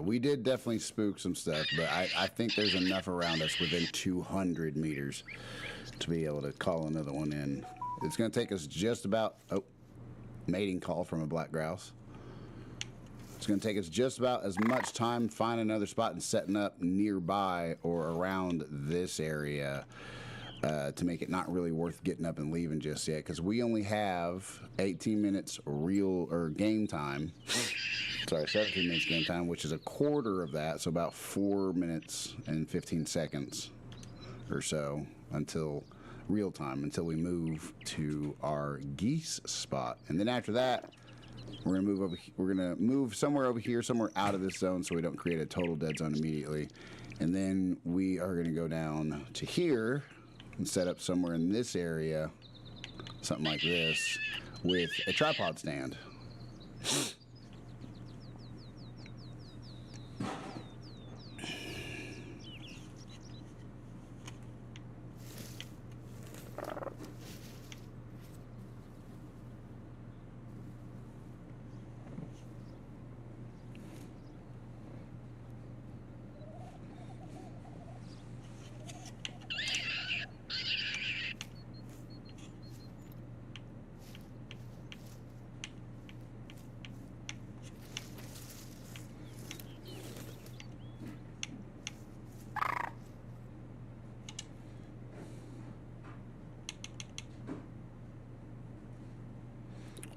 we did definitely spook some stuff, but I think there's enough around us within 200 meters to be able to call another one in. It's going to take us just about, mating call from a black grouse. It's going to take us just about as much time finding another spot and setting up nearby or around this area to make it not really worth getting up and leaving just yet, because we only have 18 minutes real or game time. Sorry, 17 minutes game time, which is a quarter of that, so about 4 minutes and 15 seconds or so until real time, until we move to our geese spot. And then after that, we're gonna move over. We're gonna move somewhere over here, somewhere out of this zone, so we don't create a total dead zone immediately. And then we are gonna go down to here and set up somewhere in this area, something like this, with a tripod stand.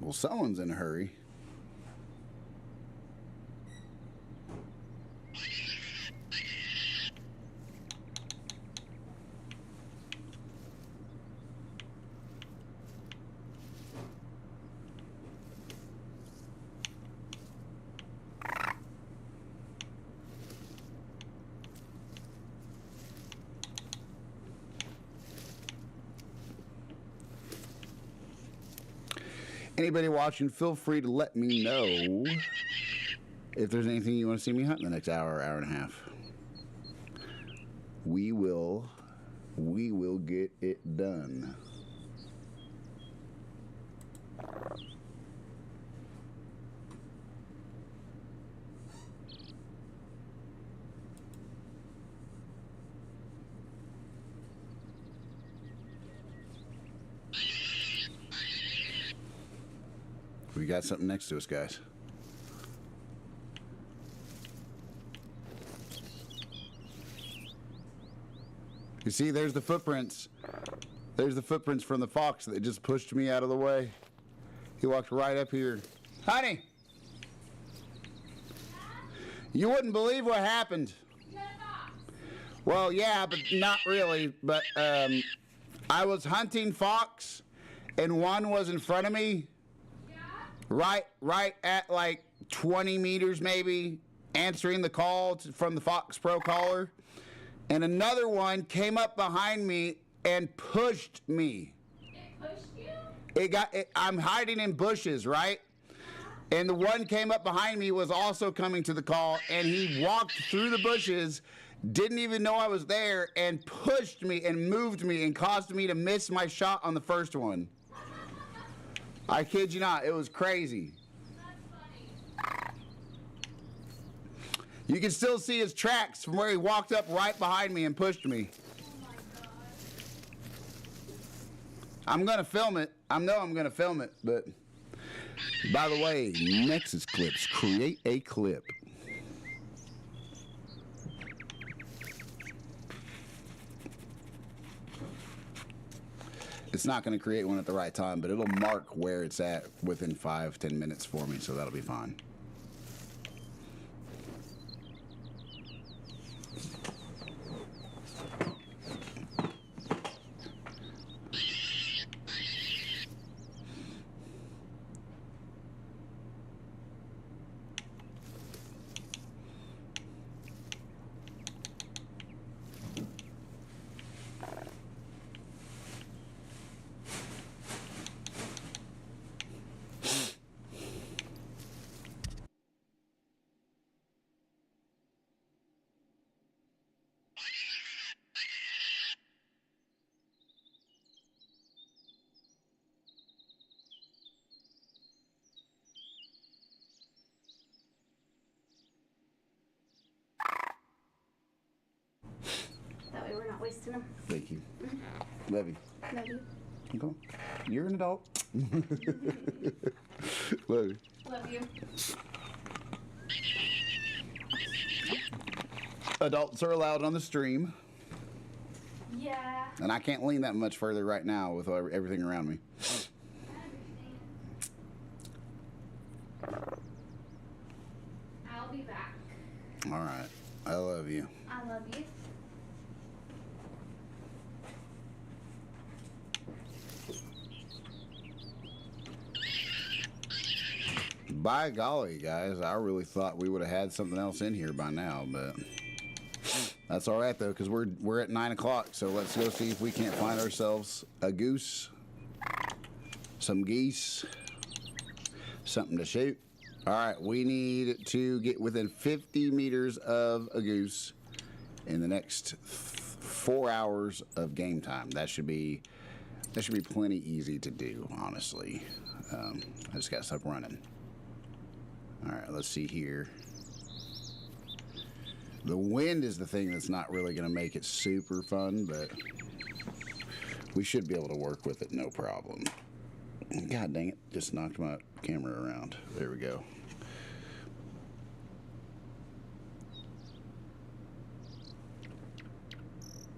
Well, someone's in a hurry. Anybody watching, feel free to let me know if there's anything you want to see me hunt in the next hour, hour and a half. We will get it done. We got something next to us, guys. You see, there's the footprints. There's the footprints from the fox that just pushed me out of the way. He walked right up here. Honey! You wouldn't believe what happened. Well, yeah, but not really. But I was hunting fox, and one was in front of me. Right at like 20 meters maybe, answering the call from the Fox Pro caller. And another one came up behind me and pushed me. It pushed you? I'm hiding in bushes, right? And the one came up behind me was also coming to the call, and he walked through the bushes, didn't even know I was there, and pushed me and moved me and caused me to miss my shot on the first one. I kid you not, it was crazy. That's funny. You can still see his tracks from where he walked up right behind me and pushed me. Oh my god. I'm going to film it. I know I'm going to film it, but by the way, Nexus Clips, create a clip. It's not going to create one at the right time, but it'll mark where it's at within 5-10 minutes for me, so that'll be fine. wasting them. Thank you. Love you. Love you. Okay. You're an adult. Love you. Love you. Adults are allowed on the stream, Yeah. and I can't lean that much further right now with everything around me. I'll be back. All right. I love you. I love you. By golly, guys, I really thought we would have had something else in here by now, but that's all right though, because we're at 9 o'clock. So let's go see if we can't find ourselves a goose, some geese, something to shoot. All right, we need to get within 50 meters of a goose in the next 4 hours of game time. That should be plenty easy to do, honestly. I just got to stop running. All right, let's see here. The wind is the thing that's not really going to make it super fun, but we should be able to work with it no problem. God dang it, just knocked my camera around. There we go.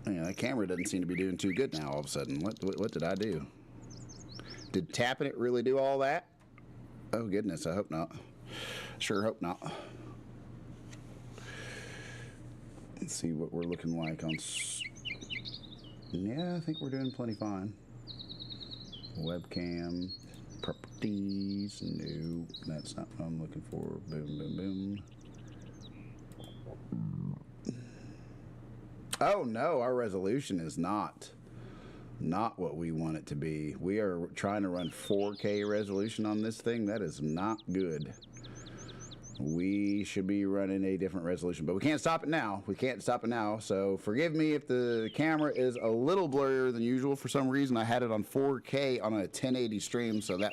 Yeah, that camera doesn't seem to be doing too good now all of a sudden. What did I do? Did tapping it really do all that? Oh goodness, I hope not. Sure hope not. Let's see what we're looking like on. Yeah, I think we're doing plenty fine. Webcam, properties, no, that's not what I'm looking for. Boom, boom, boom. Oh no, our resolution is not what we want it to be. We are trying to run 4K resolution on this thing. That is not good. We should be running a different resolution, but we can't stop it now. We can't stop it now. So forgive me if the camera is a little blurrier than usual. For some reason, I had it on 4K on a 1080 stream, so that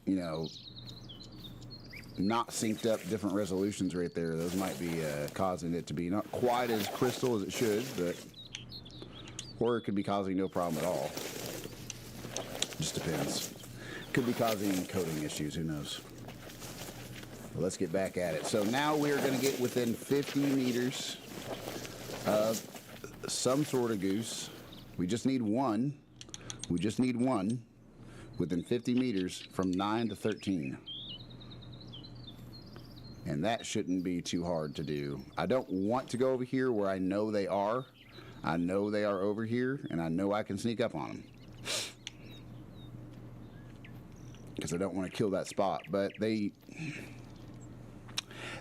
you know, not synced up different resolutions right there. Those might be causing it to be not quite as crystal as it should, but or it could be causing no problem at all. Just depends. Could be causing coding issues. Who knows? Well, let's get back at it. So now we're going to get within 50 meters of some sort of goose. We just need one. We just need one within 50 meters from 9 to 13. And that shouldn't be too hard to do. I don't want to go over here where I know they are. I know they are over here, and I know I can sneak up on them. Because I don't want to kill that spot. But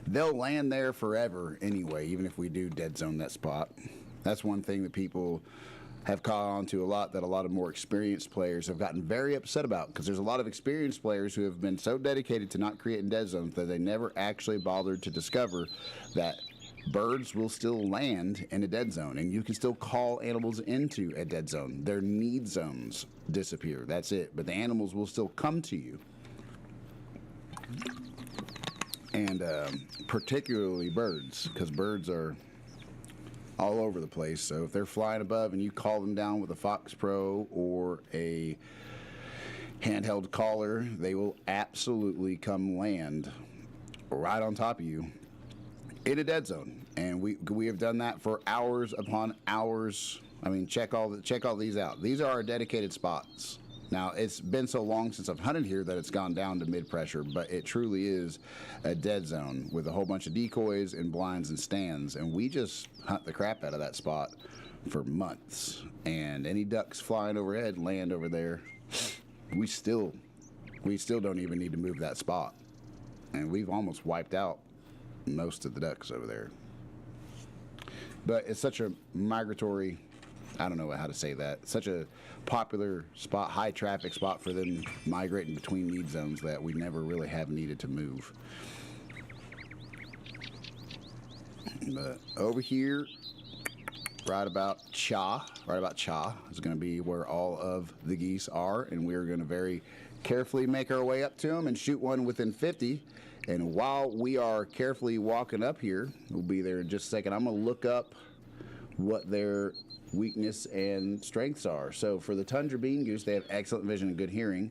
they'll land there forever anyway, even if we do dead zone that spot. That's one thing that people have caught on to a lot, that a lot of more experienced players have gotten very upset about, because there's a lot of experienced players who have been so dedicated to not creating dead zones that they never actually bothered to discover that birds will still land in a dead zone, and you can still call animals into a dead zone. Their need zones disappear. That's it. But the animals will still come to you. And particularly birds, because birds are all over the place. So if they're flying above and you call them down with a Fox Pro or a handheld caller, they will absolutely come land right on top of you in a dead zone. And we have done that for hours upon hours. I mean, check all these out. These are our dedicated spots. Now, it's been so long since I've hunted here that it's gone down to mid-pressure, but it truly is a dead zone with a whole bunch of decoys and blinds and stands, and we just hunt the crap out of that spot for months. And any ducks flying overhead land over there. We still don't even need to move that spot, and we've almost wiped out most of the ducks over there. But it's such a migratory, I don't know how to say that, such a popular spot, high traffic spot for them migrating between need zones that we never really have needed to move. But over here, right about Cha is going to be where all of the geese are, and we're going to very carefully make our way up to them and shoot one within 50. And while we are carefully walking up here, we'll be there in just a second. I'm going to look up what their weakness and strengths are. So for the Tundra Bean Goose, they have excellent vision and good hearing.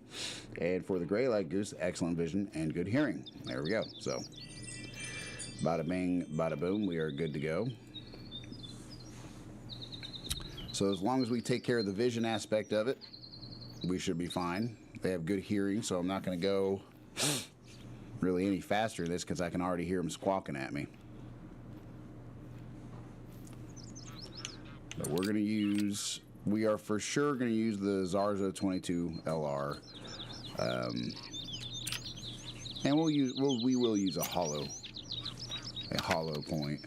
And for the Gray-lag Goose, excellent vision and good hearing. There we go. So bada bing, bada boom, we are good to go. So as long as we take care of the vision aspect of it, we should be fine. They have good hearing, so I'm not going to go really any faster in this because I can already hear them squawking at me. But we're going to use, we are for sure going to use the Zarza 22 LR. And we will use a hollow point.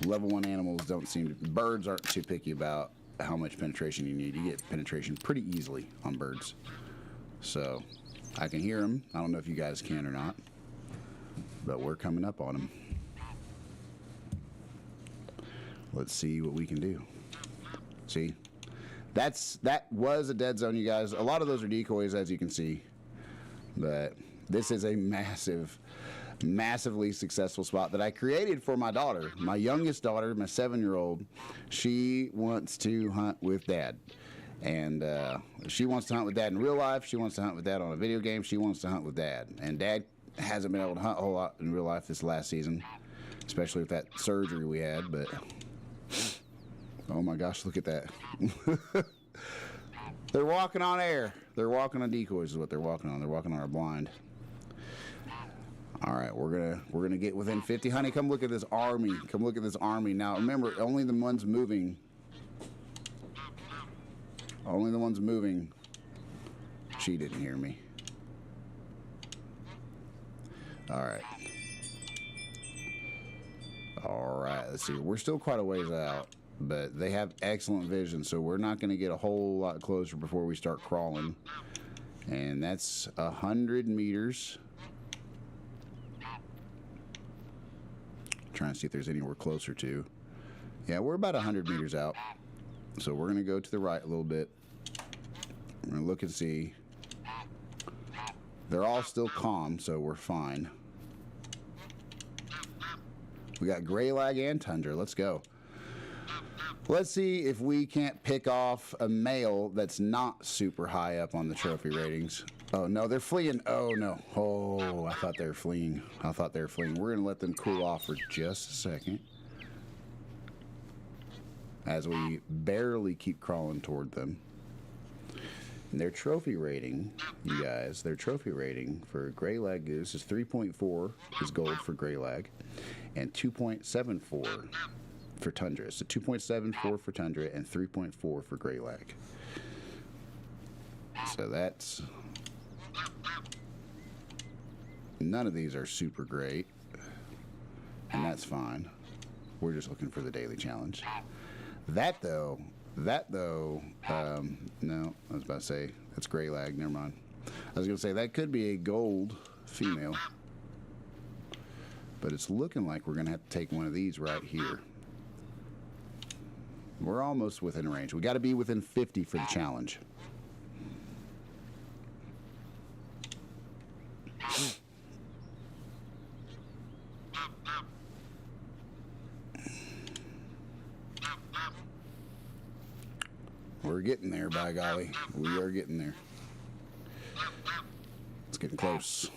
Level 1 animals don't seem to, birds aren't too picky about how much penetration you need. You get penetration pretty easily on birds. So I can hear them. I don't know if you guys can or not, but we're coming up on them. Let's see what we can do. See, that was a dead zone, you guys. A lot of those are decoys, as you can see, but this is a massively successful spot that I created for my daughter, my youngest daughter, my 7-year-old. She wants to hunt with Dad, and she wants to hunt with Dad in real life. She wants to hunt with Dad on a video game. She wants to hunt with Dad, and Dad hasn't been able to hunt a whole lot in real life this last season, especially with that surgery we had. But oh my gosh, look at that. They're walking on air. They're walking on decoys is what they're walking on. They're walking on our blind. All right, we're gonna get within 50. Honey, come look at this army. Come look at this army. Now remember, only the ones moving. Only the ones moving. She didn't hear me. All right. All right, let's see. We're still quite a ways out, but they have excellent vision, so we're not going to get a whole lot closer before we start crawling. And that's 100 meters. Trying to see if there's anywhere closer to. Yeah, we're about 100 meters out. So we're going to go to the right a little bit. We're going to look and see. They're all still calm, so we're fine. We got Gray-lag and Tundra. Let's go. Let's see if we can't pick off a male that's not super high up on the trophy ratings. Oh, no, they're fleeing. Oh, no. Oh, I thought they were fleeing. I thought they were fleeing. We're going to let them cool off for just a second as we barely keep crawling toward them. And their trophy rating, you guys, their trophy rating for Gray-lag Goose is 3.4 is gold for Gray-lag and 2.74 for Tundra. So 2.74 for Tundra and 3.4 for Gray-lag. So that's... None of these are super great, and that's fine. We're just looking for the daily challenge. That though, no, I was about to say, that's Gray-lag, never mind. I was going to say, that could be a gold female, but it's looking like we're going to have to take one of these right here. We're almost within range. We got to be within 50 for the challenge. We're getting there, by golly. We are getting there. It's getting close.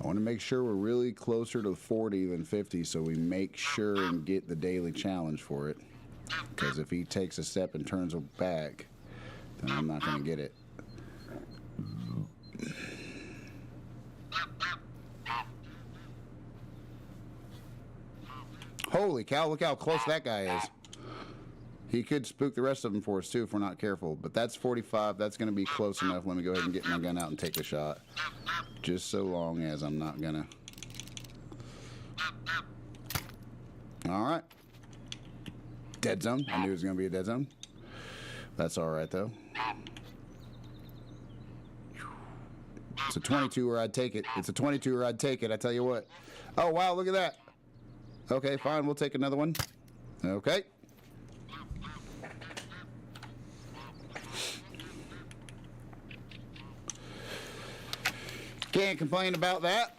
I want to make sure we're really closer to 40 than 50 so we make sure and get the daily challenge for it. Because if he takes a step and turns back, then I'm not going to get it. Holy cow, look how close that guy is. He could spook the rest of them for us too if we're not careful. But that's 45. That's going to be close enough. Let me go ahead and get my gun out and take the shot. Just so long as I'm not going to. All right. Dead zone. I knew it was going to be a dead zone. That's all right, though. It's a 22 or I'd take it. It's a 22 or I'd take it. I tell you what. Oh, wow, look at that. Okay, fine. We'll take another one. Okay. Can't complain about that.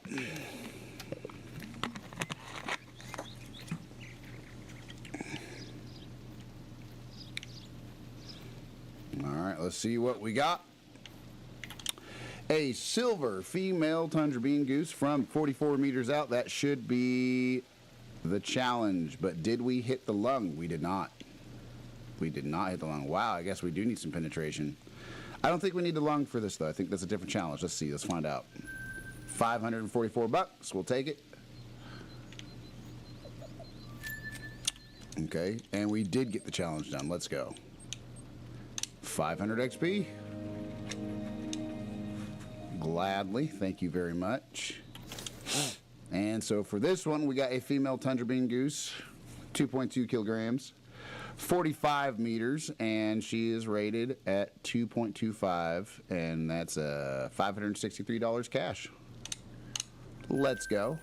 All right, let's see what we got. A silver female tundra bean goose from 44 meters out. That should be the challenge. But did we hit the lung? We did not. We did not hit the lung. Wow, I guess we do need some penetration. I don't think we need the lung for this, though. I think that's a different challenge. Let's see. Let's find out. $544. We'll take it. Okay, and we did get the challenge done. Let's go. 500 XP. Gladly. Thank you very much. And so for this one, we got a female tundra bean goose, 2.2 kilograms, 45 meters, and she is rated at 2.25, and that's $563 cash. Let's go.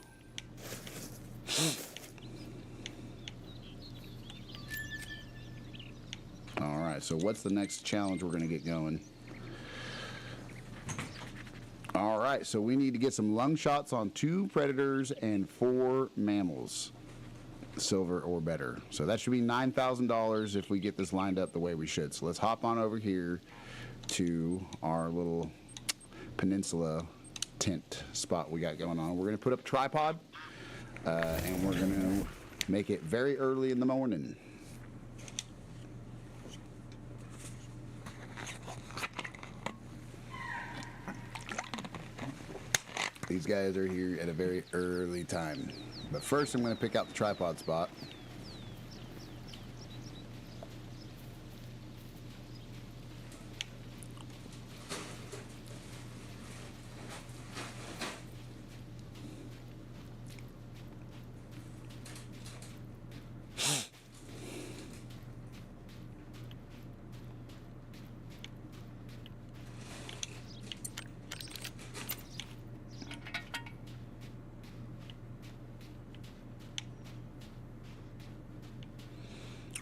All right, so what's the next challenge we're going to get going? All right, so we need to get some lung shots on 2 predators and 4 mammals, silver or better. So that should be $9,000 if we get this lined up the way we should. So let's hop on over here to our little peninsula tent spot we got going on. We're going to put up a tripod, and we're going to make it very early in the morning. These guys are here at a very early time. But first I'm going to pick out the tripod spot.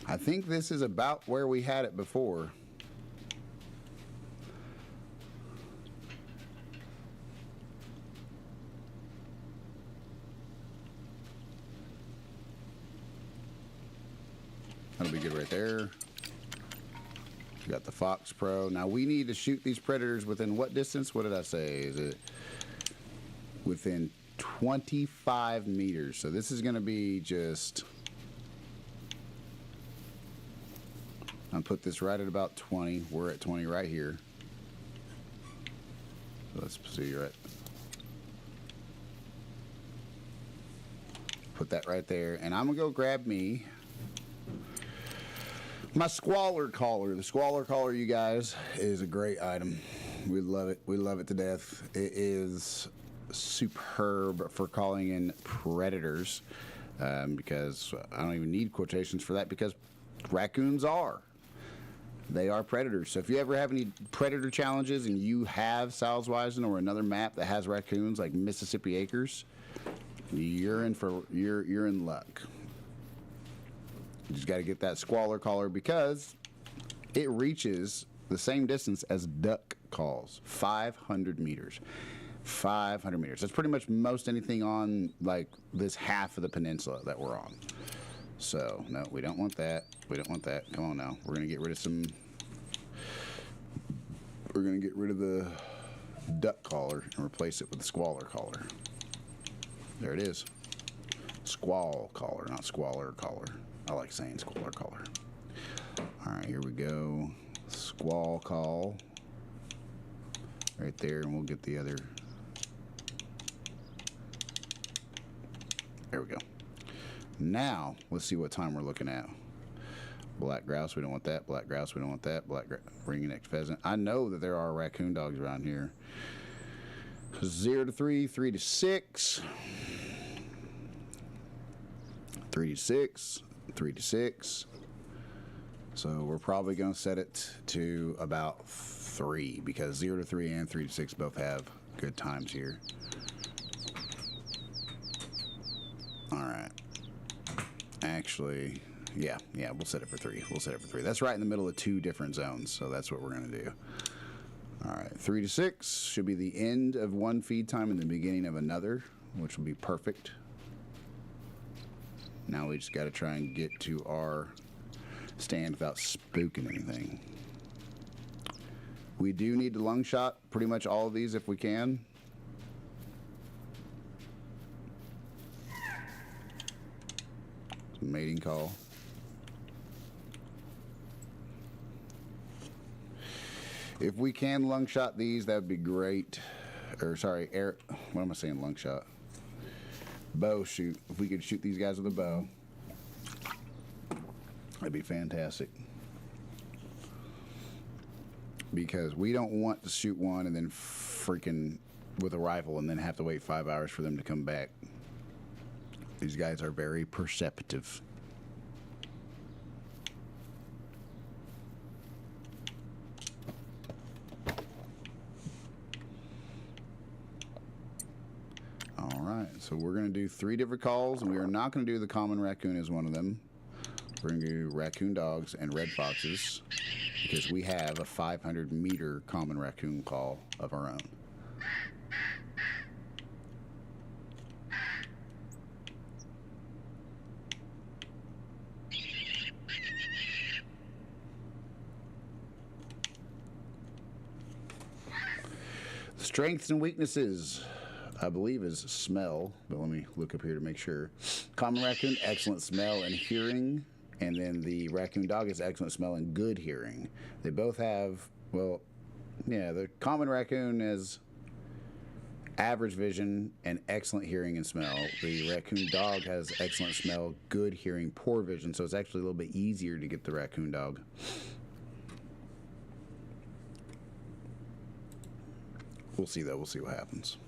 I think this is about where we had it before. That'll be good right there. We got the Fox Pro. Now we need to shoot these predators within what distance? What did I say? Is it within 25 meters? So this is going to be just... I'll put this right at about 20. We're at 20 right here. So let's see right. Put that right there. And I'm going to go grab me my Squaller Collar. The Squaller Collar, you guys, is a great item. We love it. We love it to death. It is superb for calling in predators, because I don't even need quotations for that, because raccoons are. They are predators. So if you ever have any predator challenges and you have Salzweisen or another map that has raccoons like Mississippi Acres, you're in luck. You just got to get that Squaller Collar because it reaches the same distance as duck calls, 500 meters. 500 meters. That's pretty much most anything on like this half of the peninsula that we're on. So, no, we don't want that. We don't want that. Come on now. We're going to get rid of some... We're going to get rid of the duck collar and replace it with the Squaller Collar. There it is. Squall Collar, not Squaller Collar. I like saying Squaller Collar. All right, here we go. Squall Call. Right there, and we'll get the other... There we go. Now, let's see what time we're looking at. Black grouse, we don't want that. Black grouse, we don't want that. Ring-necked pheasant. I know that there are raccoon dogs around here. 0 to 3, 3 to 6. 3 to 6, 3 to 6. So we're probably going to set it to about 3 because 0 to 3 and 3 to 6 both have good times here. All right. Actually, yeah, we'll set it for 3. We'll set it for 3. That's right in the middle of 2 different zones, so that's what we're going to do. All right, 3 to 6 should be the end of one feed time and the beginning of another, which will be perfect. Now we just got to try and get to our stand without spooking anything. We do need to lung shot pretty much all of these if we can. Mating call. If we can lung shot these, that would be great. Or sorry, air. What am I saying? Lung shot. Bow shoot. If we could shoot these guys with a bow, that'd be fantastic. Because we don't want to shoot one and then freaking with a rifle and then have to wait 5 hours for them to come back. These guys are very perceptive. All right, so we're going to do 3 different calls, and we are not going to do the common raccoon as one of them. We're going to do raccoon dogs and red foxes because we have a 500-meter common raccoon call of our own. Strengths and weaknesses, I believe, is smell, but let me look up here to make sure. Common raccoon, excellent smell and hearing, and then the raccoon dog is excellent smell and good hearing. They both have, well, yeah, the common raccoon is average vision and excellent hearing and smell. The raccoon dog has excellent smell, good hearing, poor vision, so it's actually a little bit easier to get the raccoon dog. We'll see, though. We'll see what happens.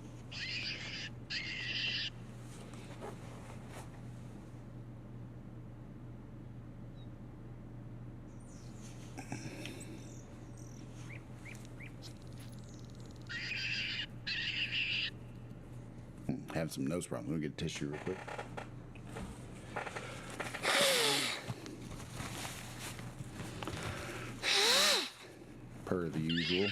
Having some nose problems. Let me get a tissue real quick. Per the usual.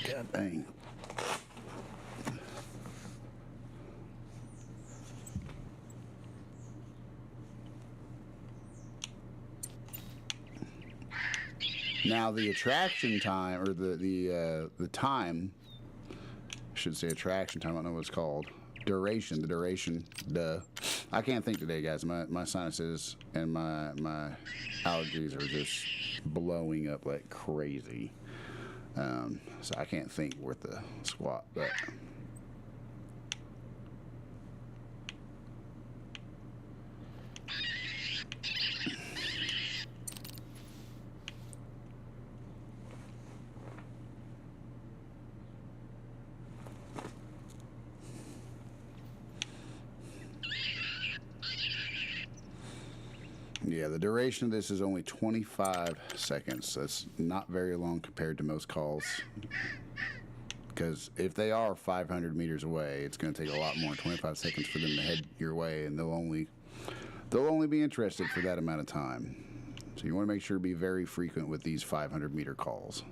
God dang. Now the attraction time, or the time, I should say attraction time. I don't know what it's called. Duration. The duration. Duh. I can't think today, guys. My sinuses and my allergies are just blowing up like crazy. So I can't think worth the squat, but. Yeah, the duration of this is only 25 seconds. That's not very long compared to most calls. Because if they are 500 meters away, it's going to take a lot more than 25 seconds for them to head your way, and they'll only be interested for that amount of time. So you want to make sure to be very frequent with these 500-meter calls.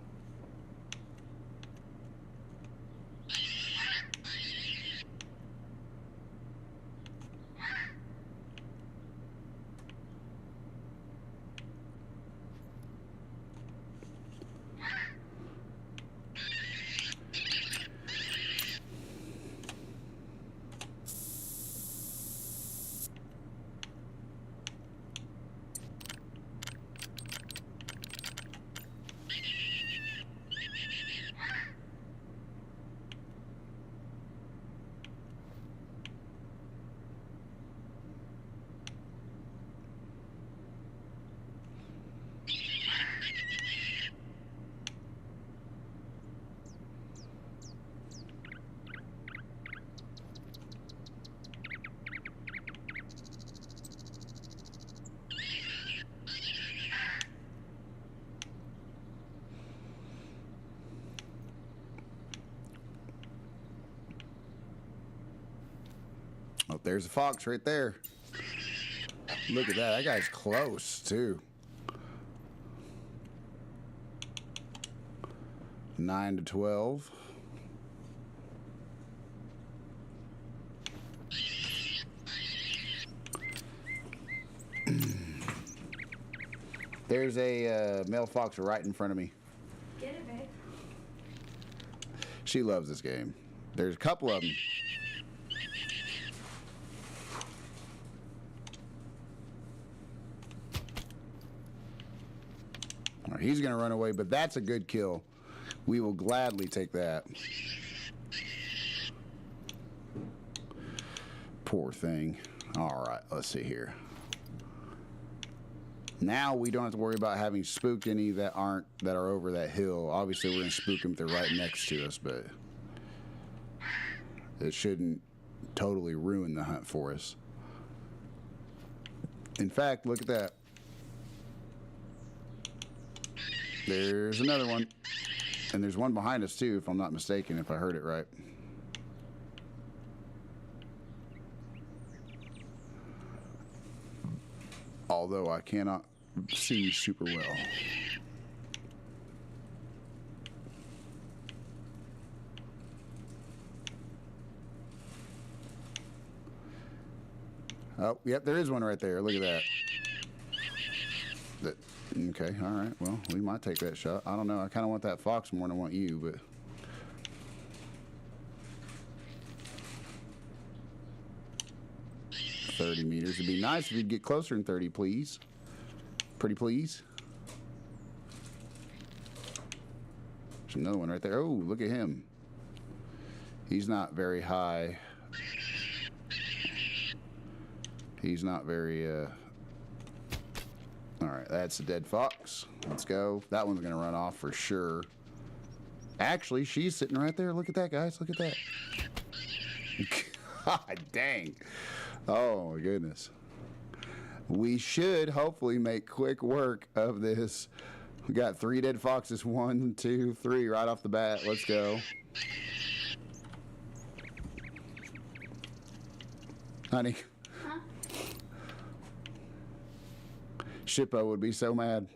there's a fox right there. Look at that. That guy's close, too. 9 to 12. There's a male fox right in front of me. Get it, babe. She loves this game. There's a couple of them. All right, he's going to run away, but that's a good kill. We will gladly take that. Poor thing. All right, let's see here. Now we don't have to worry about having spooked any that are over that hill. Obviously, we're going to spook them if they're right next to us, but it shouldn't totally ruin the hunt for us. In fact, look at that. There's another one. And there's one behind us, too, if I'm not mistaken, if I heard it right. Although I cannot see super well. Oh, yep, there is one right there. Look at that. Okay, all right. Well, we might take that shot. I don't know. I kind of want that fox more than I want you, but... ...30 meters. It'd be nice if you'd get closer than 30, please. Pretty please. There's another one right there. Oh, look at him. He's not very high. He's not very, All right, that's a dead fox. Let's go. That one's going to run off for sure. Actually, she's sitting right there. Look at that, guys. Look at that. God dang. Oh, my goodness. We should hopefully make quick work of this. We got 3 dead foxes. 1, 2, 3 right off the bat. Let's go. Honey. Huh? Shippo would be so mad.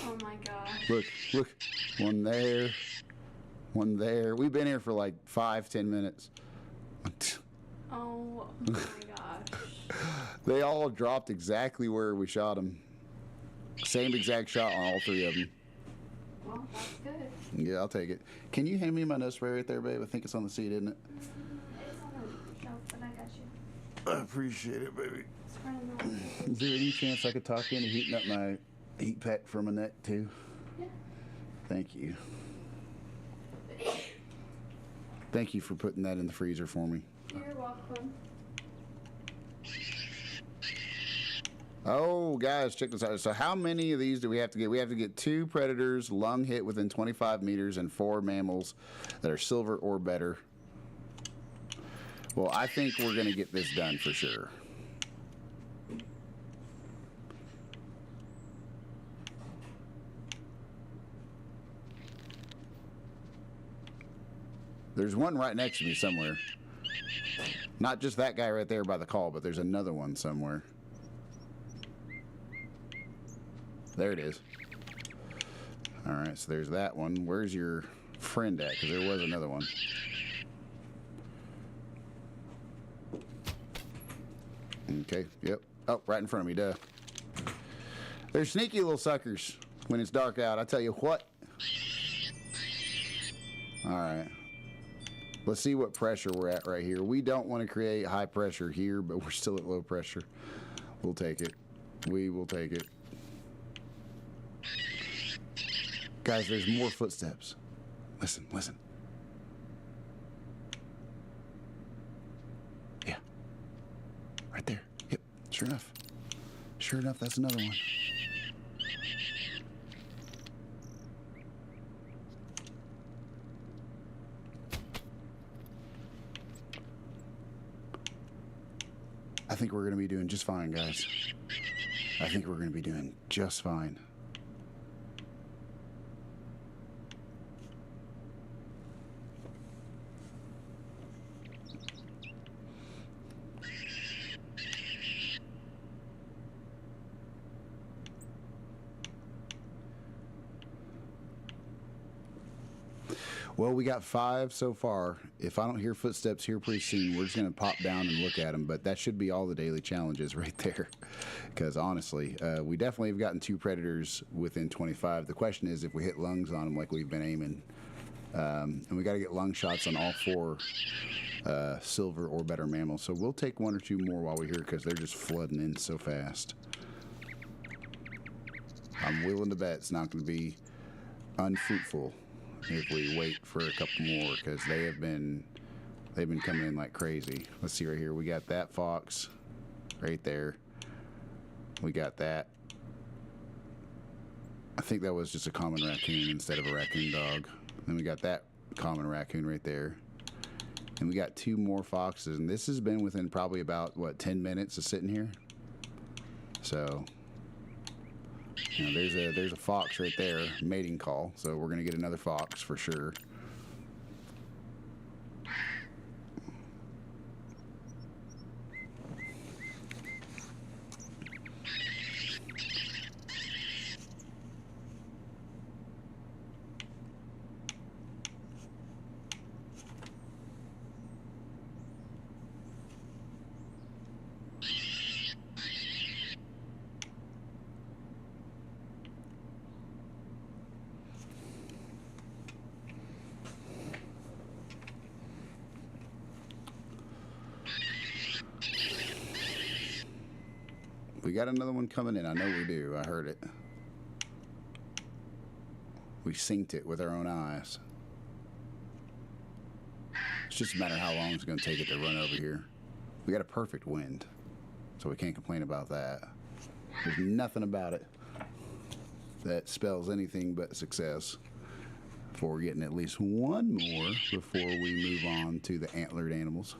Oh my gosh. Look. One there. One there. We've been here for like 5-10 minutes. Oh my gosh. They all dropped exactly where we shot them. Same exact shot on all 3 of them. Well, that's good. Yeah, I'll take it. Can you hand me my nose spray right there, babe? I think it's on the seat, isn't it? It's on the shelf, but I got you. I appreciate it, baby. It's running on. Is there any chance I could talk into heating up my heat pack for my neck, too? Yeah. Thank you. Thank you for putting that in the freezer for me. You're welcome. Oh, guys, check this out. So how many of these do we have to get? We have to get 2 predators, lung hit within 25 meters, and 4 mammals that are silver or better. Well, I think we're going to get this done for sure. There's one right next to me somewhere. Not just that guy right there by the call, but there's another one somewhere. There it is. All right, so there's that one. Where's your friend at? Because there was another one. Okay, yep. Oh, right in front of me, duh. They're sneaky little suckers when it's dark out. I tell you what. All right. Let's see what pressure we're at right here. We don't want to create high pressure here, but we're still at low pressure. We'll take it. We will take it. Guys, there's more footsteps. Listen, listen. Yeah. Right there. Yep. Sure enough. Sure enough, that's another one. I think we're going to be doing just fine, guys. I think we're going to be doing just fine. Well, we got 5 so far. If I don't hear footsteps here pretty soon, we're just going to pop down and look at them. But that should be all the daily challenges right there. Because honestly, we definitely have gotten 2 predators within 25. The question is if we hit lungs on them like we've been aiming. And we got to get lung shots on all 4 silver or better mammals. So we'll take 1 or 2 more while we're here because they're just flooding in so fast. I'm willing to bet it's not going to be unfruitful if we wait for a couple more because they've been coming in like crazy. Let's see right here. We got that fox right there. We got that. I think that was just a common raccoon instead of a raccoon dog. Then we got that common raccoon right there. And we got 2 more foxes. And this has been within probably about, what, 10 minutes of sitting here? So, you know, there's a fox right there, mating call. So we're going to get another fox for sure. We got another one coming in. I know we do. I heard it. We synced it with our own eyes. It's just a matter of how long it's going to take it to run over here. We got a perfect wind, so we can't complain about that. There's nothing about it that spells anything but success for getting at least 1 more before we move on to the antlered animals.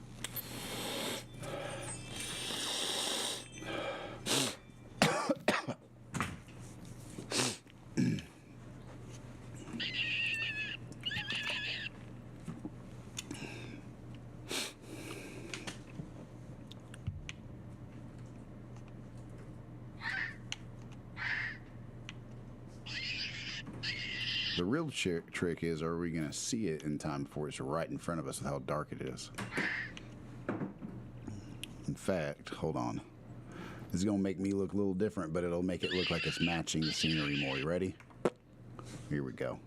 The real trick is, are we going to see it in time before it's right in front of us with how dark it is? In fact, hold on. This is going to make me look a little different, but it'll make it look like it's matching the scenery more. You ready? Here we go.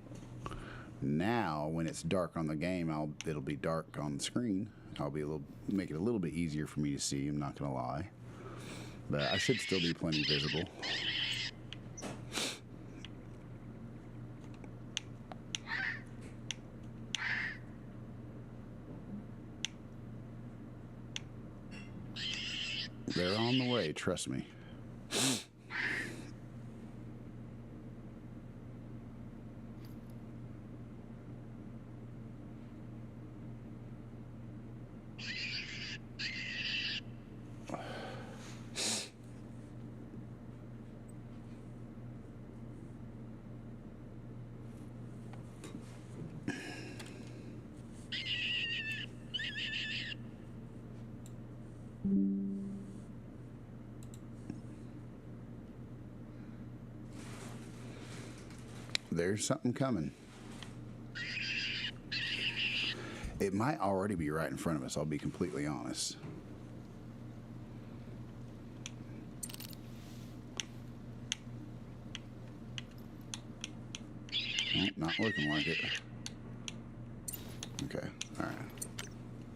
Now, when it's dark on the game, it'll be dark on the screen. Make it a little bit easier for me to see, I'm not going to lie. But I should still be plenty visible. They're on the way, trust me. There's something coming. It might already be right in front of us, I'll be completely honest. Nope, not looking like it. Okay, alright.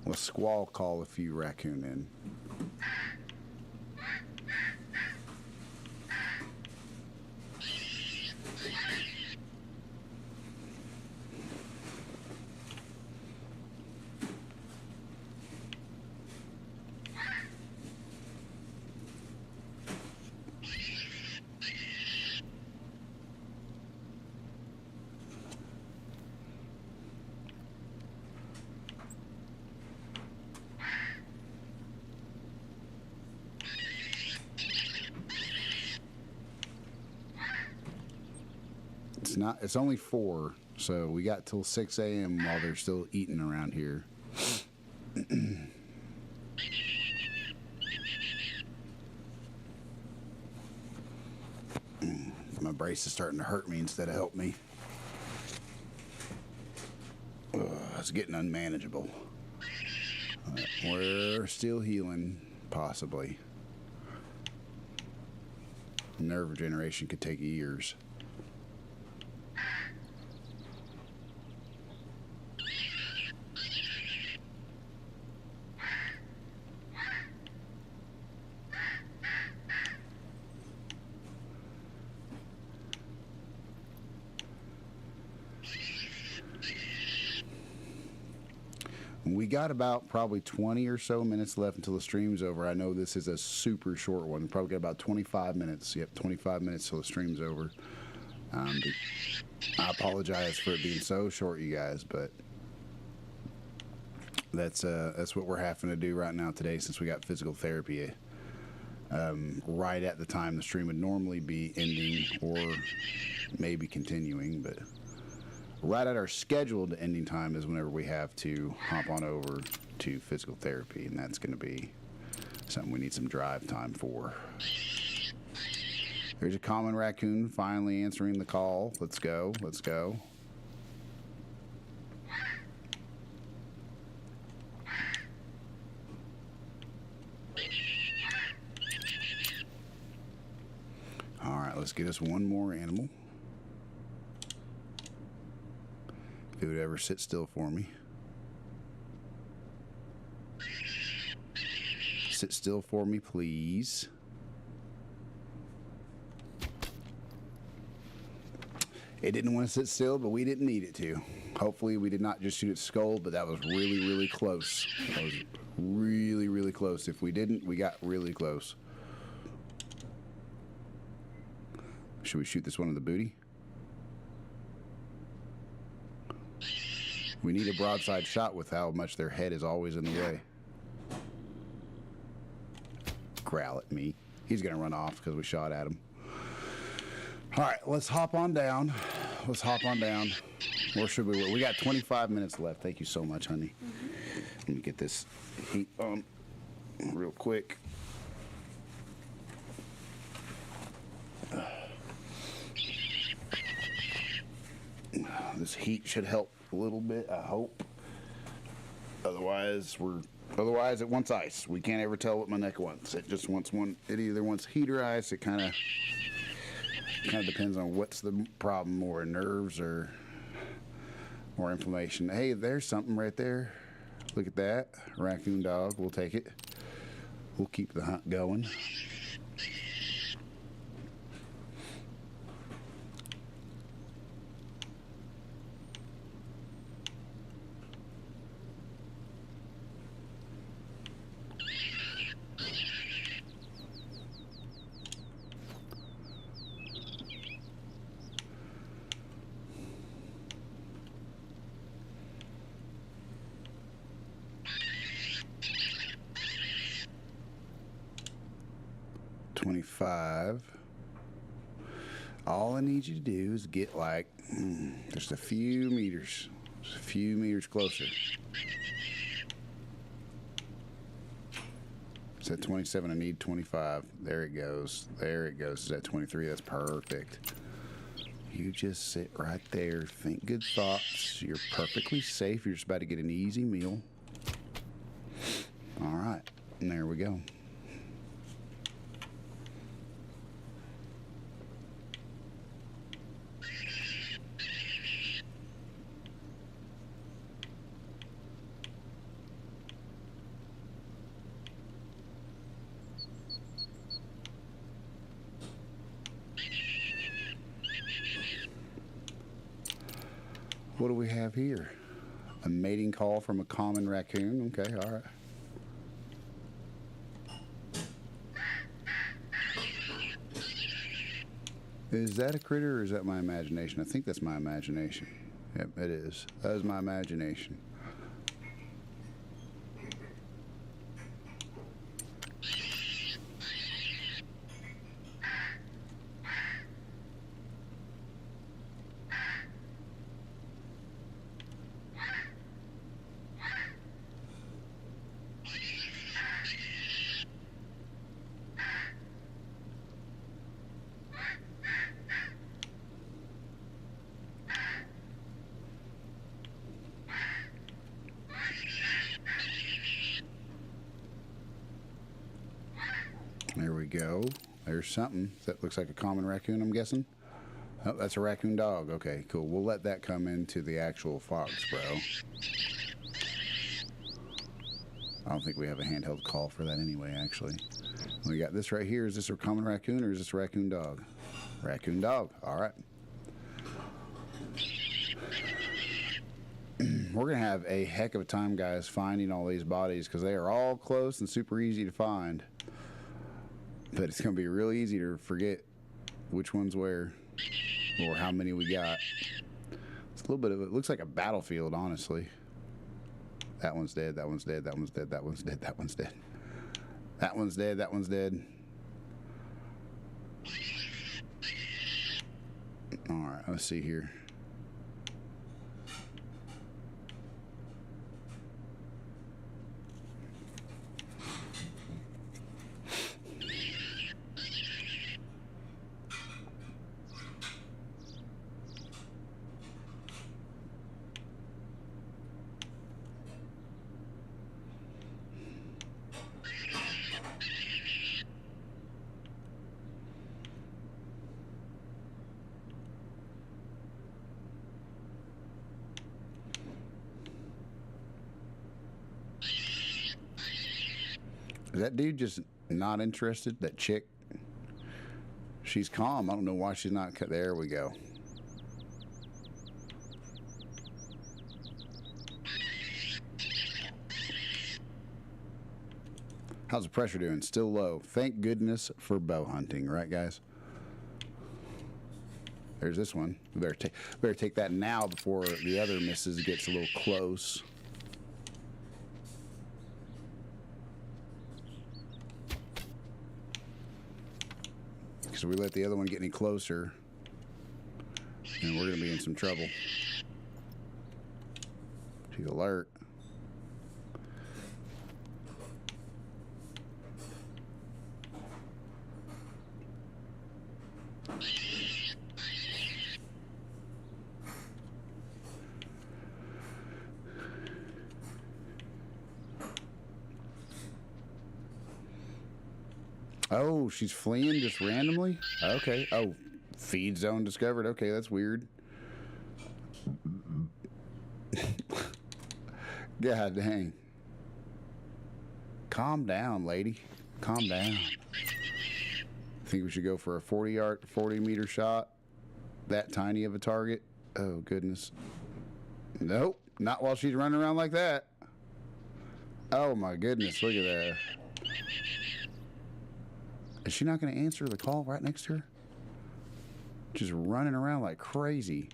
Let's squall call a few raccoon in. It's only 4, so we got till 6 a.m. while they're still eating around here. My brace is starting to hurt me instead of help me. it's getting unmanageable. We're still healing, possibly. Nerve regeneration could take years. We got about probably 20 or so minutes left until the stream's over. I know this is a super short one. Probably got about 25 minutes. Yep, 25 minutes till the stream's over. I apologize for it being so short, you guys, but that's what we're having to do right now today since we got physical therapy right at the time the stream would normally be ending or maybe continuing, but right at our scheduled ending time is whenever we have to hop on over to physical therapy, and that's going to be something we need some drive time for. There's a common raccoon finally answering the call. Let's go. Let's go. All right, let's get us one more animal. If it would ever sit still for me. Sit still for me, please. It didn't want to sit still, but we didn't need it to. Hopefully we did not just shoot its skull, but that was really, really close. That was really, really close. If we didn't, we got really close. Should we shoot this one in the booty? We need a broadside shot with how much their head is always in the way. Growl at me. He's going to run off because we shot at him. All right, let's hop on down. Let's hop on down. Or should we? We got 25 minutes left. Thank you so much, honey. Let me get this heat on real quick. This heat should help a little bit, I hope. Otherwise it wants ice. We can't ever tell what my neck wants. It just wants one. It either wants heat or ice. It kind of depends on what's the problem, or nerves or inflammation. Hey, there's something right there. Look at that. Raccoon dog. We'll take it. We'll keep the hunt going. All I need you to do is get like just a few meters closer. It's at 27. I need 25. There it goes. There it goes. It's at 23. That's perfect. You just sit right there. Think good thoughts. You're perfectly safe. You're just about to get an easy meal. All right. And there we go. What do we have here? A mating call from a common raccoon. Okay, all right. Is that a critter or is that my imagination? I think that's my imagination. Yep, it is. That is my imagination. go. There's something that looks like a common raccoon, I'm guessing. Oh, that's a raccoon dog. Okay, cool. We'll let that come into the actual Foxborough. I don't think we have a handheld call for that anyway, actually. We got this right here. Is this a common raccoon or is this a raccoon dog? Raccoon dog. All right. We're going to have a heck of a time, guys, finding all these bodies because they are all close and super easy to find. But it's going to be real easy to forget which one's where or how many we got. It's a little bit of it looks like a battlefield, honestly. That one's dead, that one's dead, that one's dead, that one's dead, that one's dead. That one's dead, that one's dead. All right, let's see here. Is that dude just not interested? That chick? She's calm. I don't know why she's not. There we go. How's the pressure doing? Still low. Thank goodness for bow hunting, right, guys? There's this one. We better take that now before the other missus gets a little close. So we let the other one get any closer, and we're going to be in some trouble. She's alert. Oh, she's fleeing just randomly? Okay. Oh, feed zone discovered. Okay, that's weird. God dang. Calm down, lady. Calm down. I think we should go for a 40-meter shot. That tiny of a target. Oh, goodness. Nope. Not while she's running around like that. Oh, my goodness. Look at that. Is she not going to answer the call right next to her? Just running around like crazy.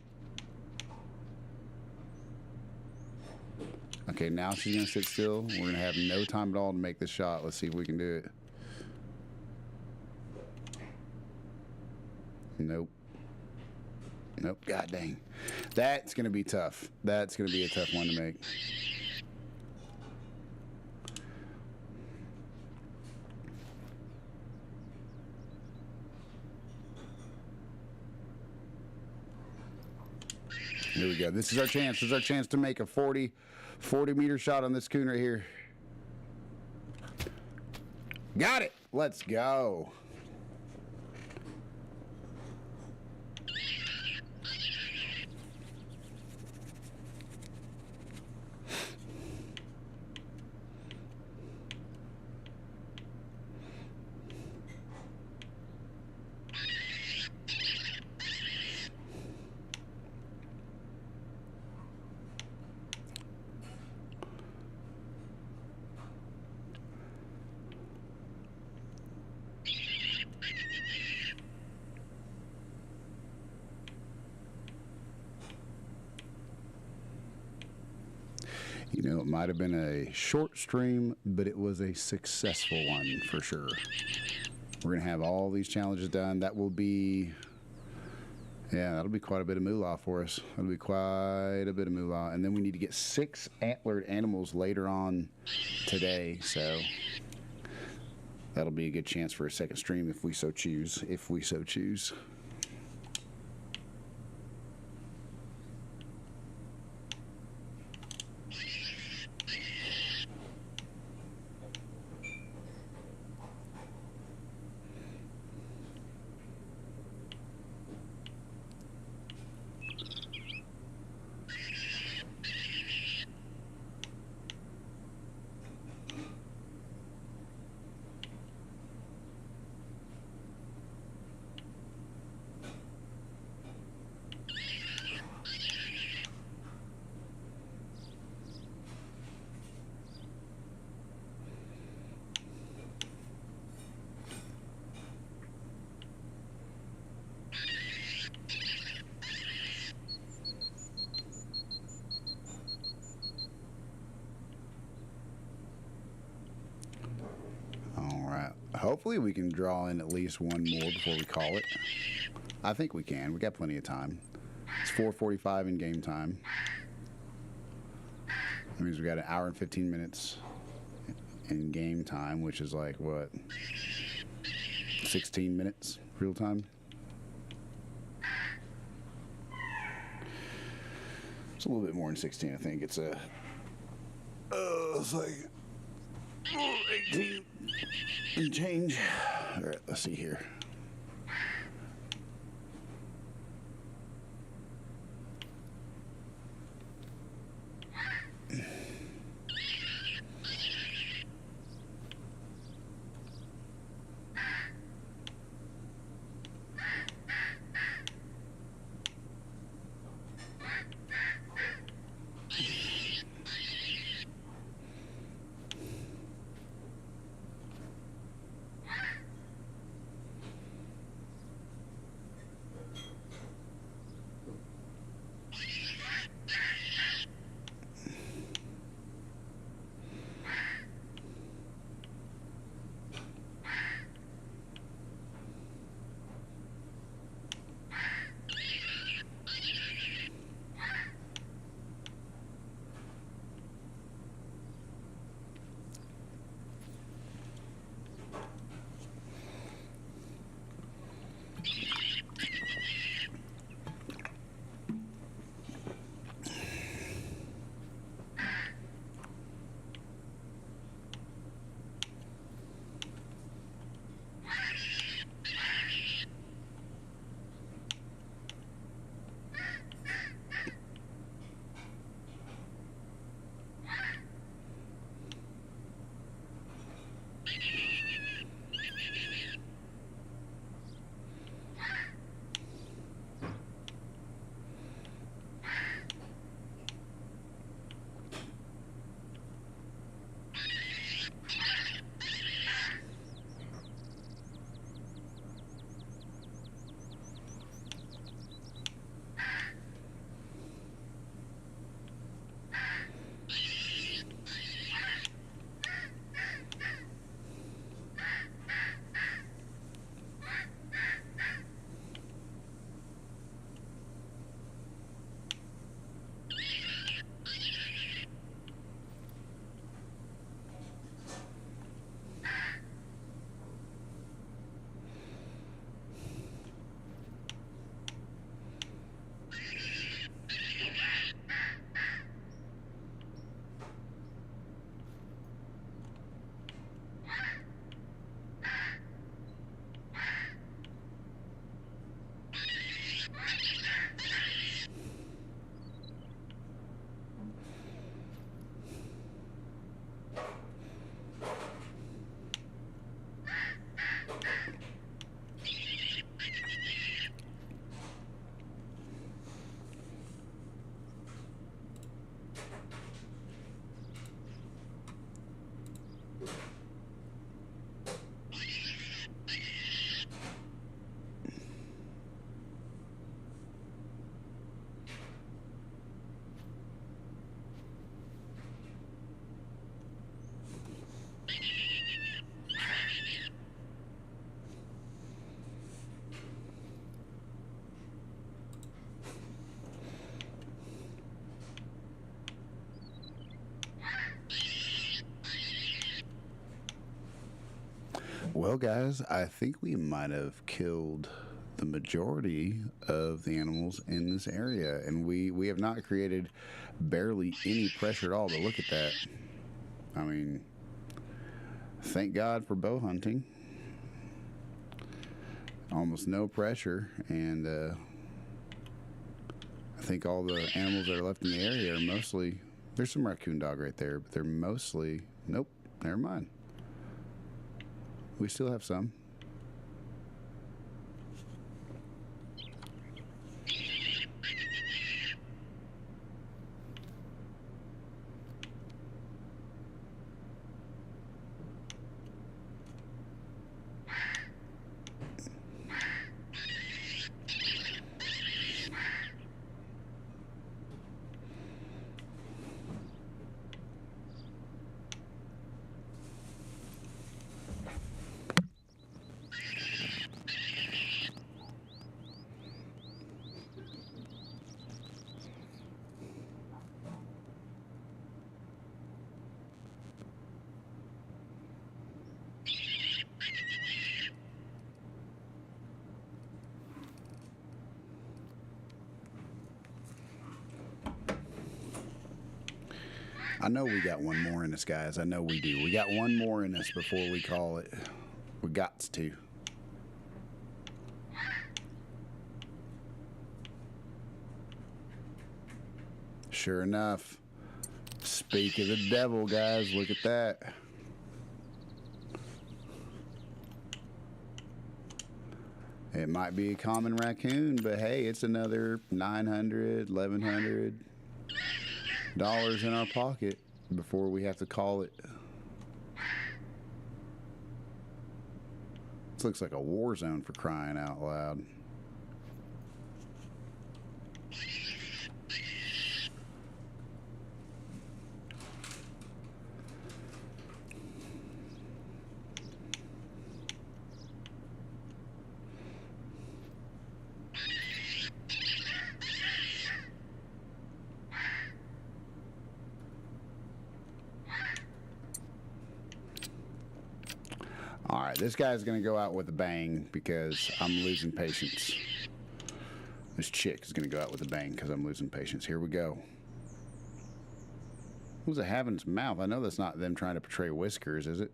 Okay, now she's going to sit still. We're going to have no time at all to make this shot. Let's see if we can do it. Nope. Nope. God dang. That's going to be tough. That's going to be a tough one to make. Here we go. This is our chance. This is our chance to make a 40-meter shot on this coon right here. Got it. Let's go. You know, it might have been a short stream, but it was a successful one for sure. We're going to have all these challenges done. That will be, yeah, that'll be quite a bit of moolah for us. That'll be quite a bit of moolah. And then we need to get 6 antlered animals later on today. So that'll be a good chance for a second stream if we so choose. If we so choose. Hopefully we can draw in at least one more before we call it. I think we can. We got plenty of time. It's 4:45 in game time. That means we got an hour and 15 minutes in game time, which is like what, 16 minutes real time. It's a little bit more than 16. I think it's it's like 18 and change. All right, let's see here. Well, guys, I think we might have killed the majority of the animals in this area, and we have not created barely any pressure at all. But look at that. I mean, thank God for bow hunting. Almost no pressure, and I think all the animals that are left in the area are mostly, there's some raccoon dog right there, but they're mostly, nope, never mind. We still have some. I know we got one more in us, guys. I know we do. We got one more in us before we call it. We gots to. Sure enough. Speak of the devil, guys. Look at that. It might be a common raccoon, but hey, it's another $900, $1,100 in our pocket before we have to call it. This looks like a war zone, for crying out loud. All right, this guy's going to go out with a bang because I'm losing patience. This chick is going to go out with a bang because I'm losing patience. Here we go. What does it have in its mouth? I know that's not them trying to portray whiskers, is it?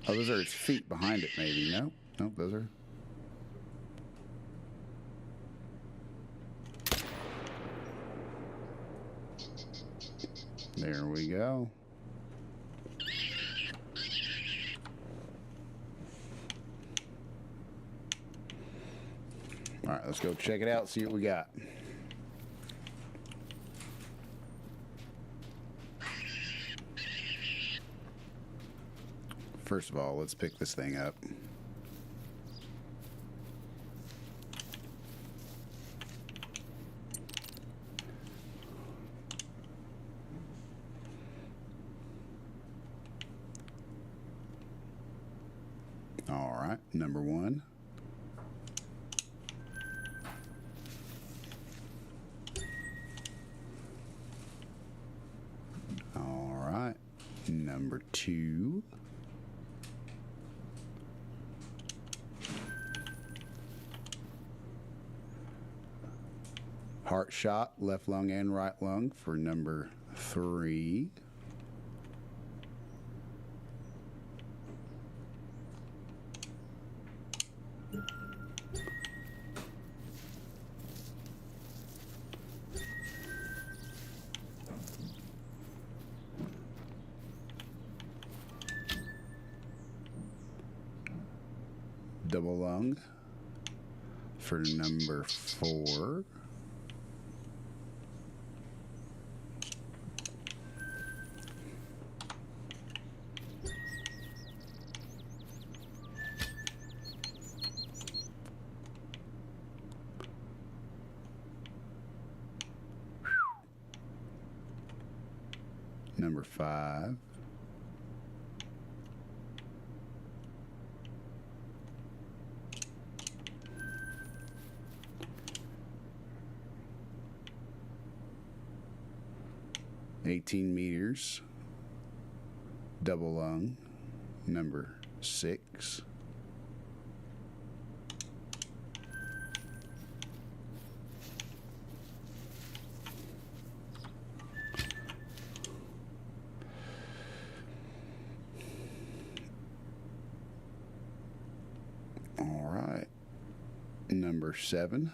Oh, those are its feet behind it, maybe. No? Nope, those are... There we go. All right, let's go check it out, see what we got. First of all, let's pick this thing up. All right, number one. All right, number two. Heart shot, left lung and right lung for number three. Double lung for number four. Number five. $18 meters, double lung, number six. All right, number seven.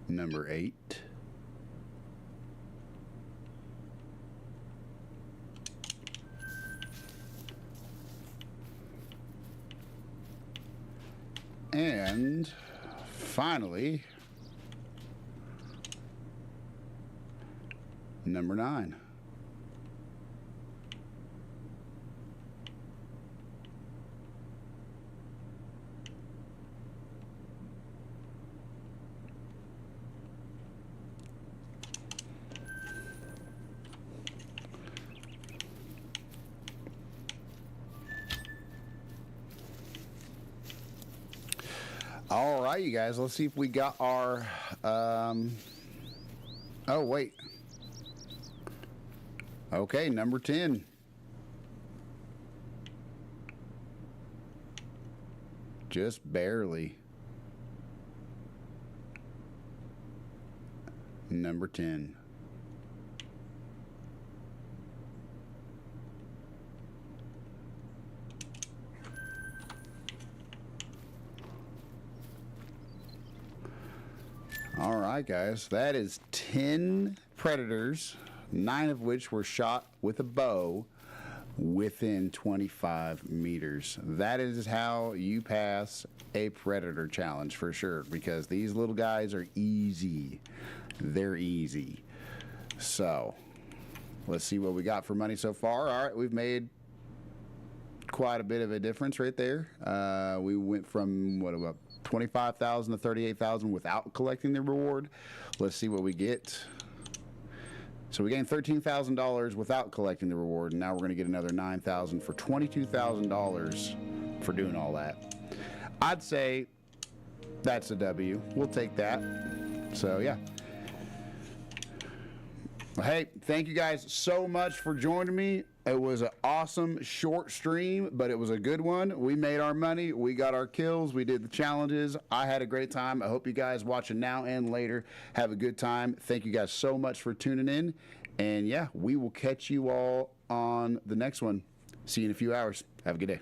Number eight. And finally, number nine. All right, you guys, let's see if we got our, oh, wait. Okay, number 10. Just barely. Number 10. All right, guys, that is 10 predators, 9 of which were shot with a bow within 25 meters. That is how you pass a predator challenge for sure, because these little guys are easy. They're easy. So let's see what we got for money so far. All right, we've made quite a bit of a difference right there. We went from what, about 25,000 to 38,000 without collecting the reward. Let's see what we get. So we gained $13,000 without collecting the reward, and now we're going to get another $9,000 for $22,000 for doing all that. I'd say that's a W. We'll take that. So yeah. Hey, thank you guys so much for joining me. It was an awesome short stream, but it was a good one. We made our money. We got our kills. We did the challenges. I had a great time. I hope you guys watching now and later have a good time. Thank you guys so much for tuning in. And yeah, we will catch you all on the next one. See you in a few hours. Have a good day.